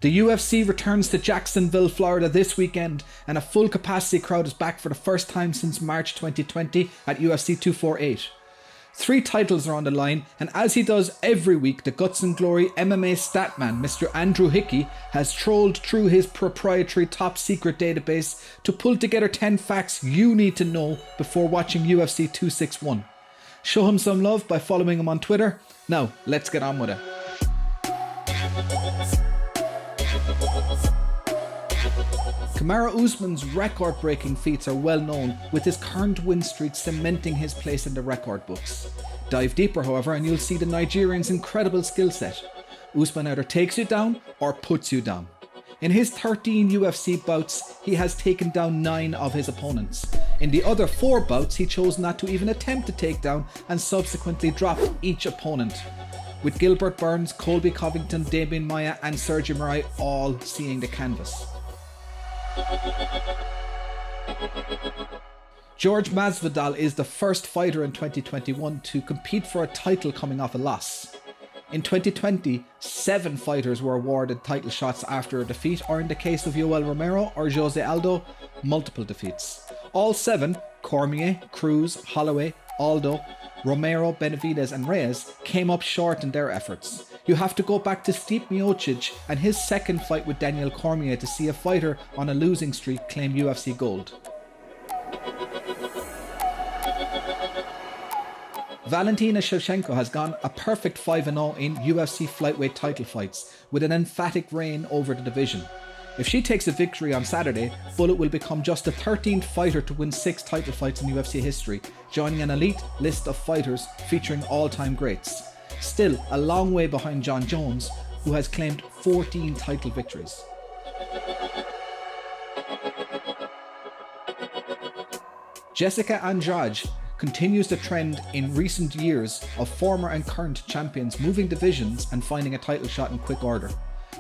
The UFC returns to Jacksonville, Florida this weekend, and a full capacity crowd is back for the first time since March 2020 at UFC 248. 3 titles are on the line, and as he does every week, the Guts and Glory MMA statman Mr. Andrew Hickey has trolled through his proprietary top secret database to pull together 10 facts you need to know before watching UFC 261. Show him some love by following him on Twitter. Now, let's get on with it. Kamaru Usman's record-breaking feats are well known, with his current win streak cementing his place in the record books. Dive deeper, however, and you'll see the Nigerian's incredible skill set. Usman either takes you down or puts you down. In his 13 UFC bouts, he has taken down 9 of his opponents. In the other 4 bouts, he chose not to even attempt a takedown and subsequently dropped each opponent, with Gilbert Burns, Colby Covington, Damian Maia and Sergio Morai all seeing the canvas. George Masvidal is the first fighter in 2021 to compete for a title coming off a loss. In 2020, 7 fighters were awarded title shots after a defeat, or in the case of Yoel Romero or Jose Aldo, multiple defeats. All 7, Cormier, Cruz, Holloway, Aldo, Romero, Benavidez and Reyes, came up short in their efforts. You have to go back to Stipe Miocic and his second fight with Daniel Cormier to see a fighter on a losing streak claim UFC gold. Valentina Shevchenko has gone a perfect 5-0 in UFC flyweight title fights, with an emphatic reign over the division. If she takes a victory on Saturday, Bullet will become just the 13th fighter to win 6 title fights in UFC history, joining an elite list of fighters featuring all-time greats. Still a long way behind John Jones, who has claimed 14 title victories. Jessica Andrade continues the trend in recent years of former and current champions moving divisions and finding a title shot in quick order.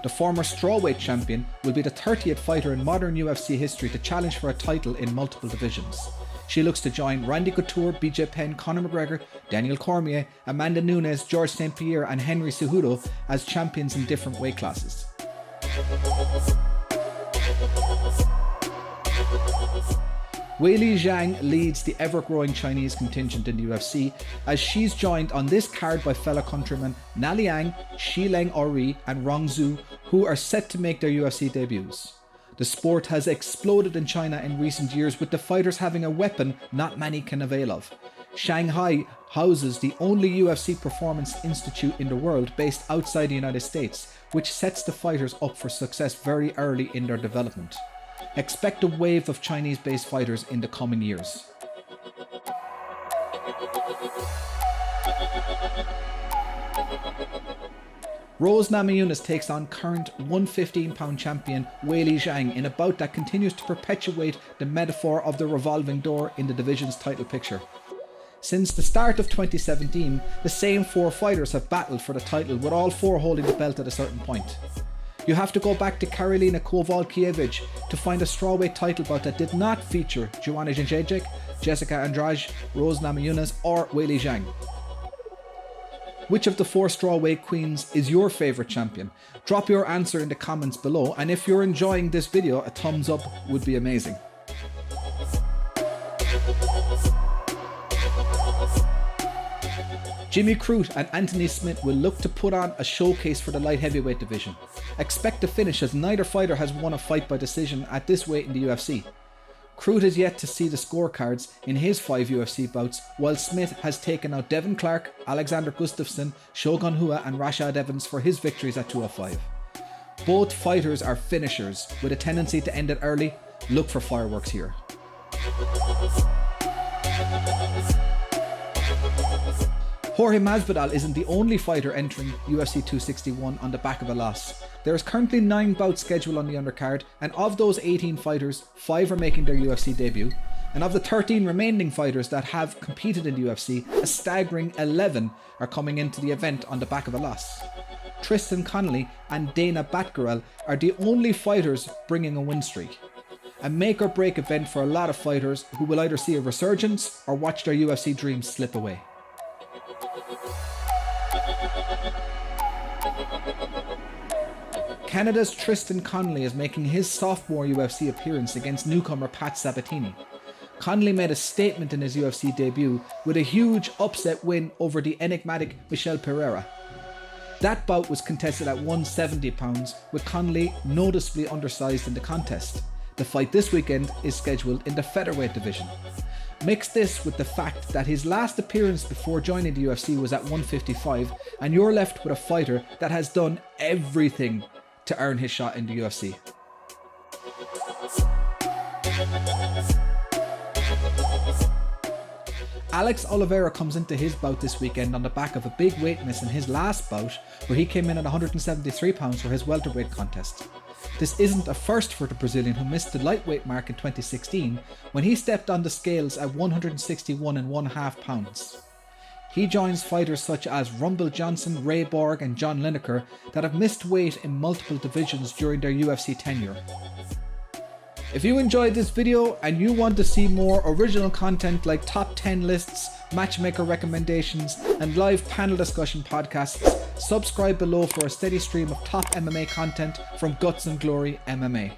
The former strawweight champion will be the 30th fighter in modern UFC history to challenge for a title in multiple divisions. She looks to join Randy Couture, BJ Penn, Conor McGregor, Daniel Cormier, Amanda Nunes, George St. Pierre and Henry Cejudo as champions in different weight classes. Weili Zhang leads the ever-growing Chinese contingent in the UFC, as she's joined on this card by fellow countrymen Na Liang, Shileng Ori and Rong Zhu, who are set to make their UFC debuts. The sport has exploded in China in recent years, with the fighters having a weapon not many can avail of. Shanghai houses the only UFC Performance Institute in the world based outside the United States, which sets the fighters up for success very early in their development. Expect a wave of Chinese-based fighters in the coming years. Rose Namajunas takes on current 115-pound champion Weili Zhang in a bout that continues to perpetuate the metaphor of the revolving door in the division's title picture. Since the start of 2017, the same 4 fighters have battled for the title, with all 4 holding the belt at a certain point. You have to go back to Karolina Kowalkiewicz to find a strawweight title bout that did not feature Joanna Jędrzejczyk, Jessica Andrade, Rose Namajunas or Weili Zhang. Which of the 4 strawweight queens is your favourite champion? Drop your answer in the comments below, and if you're enjoying this video, a thumbs up would be amazing. Jimmy Crute and Anthony Smith will look to put on a showcase for the light heavyweight division. Expect a finish, as neither fighter has won a fight by decision at this weight in the UFC. Crute is yet to see the scorecards in his 5 UFC bouts, while Smith has taken out Devin Clark, Alexander Gustafsson, Shogun Rua and Rashad Evans for his victories at 205. Both fighters are finishers with a tendency to end it early. Look for fireworks here. Jorge Masvidal isn't the only fighter entering UFC 261 on the back of a loss. There is currently 9 bouts scheduled on the undercard, and of those 18 fighters, 5 are making their UFC debut. And of the 13 remaining fighters that have competed in the UFC, a staggering 11 are coming into the event on the back of a loss. Tristan Connolly and Dana Batgerel are the only fighters bringing a win streak. A make or break event for a lot of fighters who will either see a resurgence or watch their UFC dreams slip away. Canada's Tristan Connolly is making his sophomore UFC appearance against newcomer Pat Sabatini. Connolly made a statement in his UFC debut with a huge upset win over the enigmatic Michel Pereira. That bout was contested at 170 pounds, with Connolly noticeably undersized in the contest. The fight this weekend is scheduled in the featherweight division. Mix this with the fact that his last appearance before joining the UFC was at 155, and you're left with a fighter that has done everything to earn his shot in the UFC. Alex Oliveira comes into his bout this weekend on the back of a big weight miss in his last bout, where he came in at 173 pounds for his welterweight contest. This isn't a first for the Brazilian, who missed the lightweight mark in 2016 when he stepped on the scales at 161.5 pounds. He joins fighters such as Rumble Johnson, Ray Borg and John Lineker that have missed weight in multiple divisions during their UFC tenure. If you enjoyed this video and you want to see more original content like top 10 lists, matchmaker recommendations and live panel discussion podcasts, subscribe below for a steady stream of top MMA content from Guts and Glory MMA.